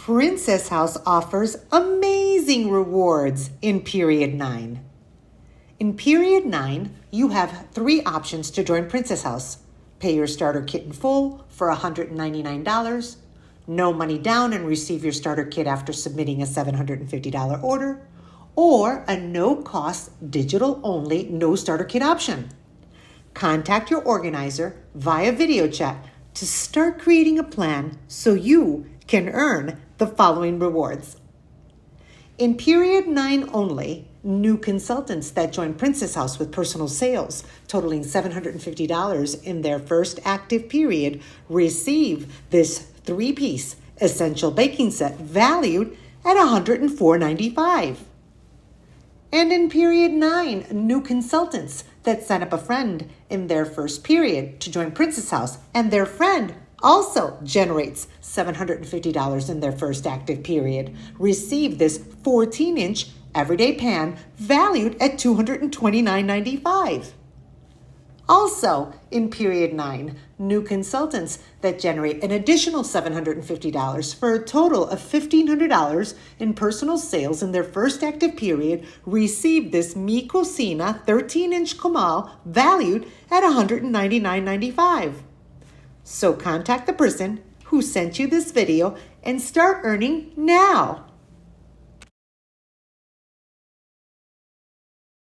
Princess House offers amazing rewards in Period 9. In Period 9, you have 3 options to join Princess House. Pay your starter kit in full for $199, no money down and receive your starter kit after submitting a $750 order, or a no-cost, digital-only, no starter kit option. Contact your organizer via video chat to start creating a plan so you can earn the following rewards. In Period 9 only, new consultants that join Princess House with personal sales totaling $750 in their first active period receive this 3-piece essential baking set valued at $104.95. And in Period 9, new consultants that sign up a friend in their first period to join Princess House and their friend also generates $750 in their first active period receive this 14-inch everyday pan valued at $229.95. Also, in Period 9, new consultants that generate an additional $750 for a total of $1,500 in personal sales in their first active period receive this Mi Cocina 13-inch comal valued at $199.95. So contact the person who sent you this video and start earning now.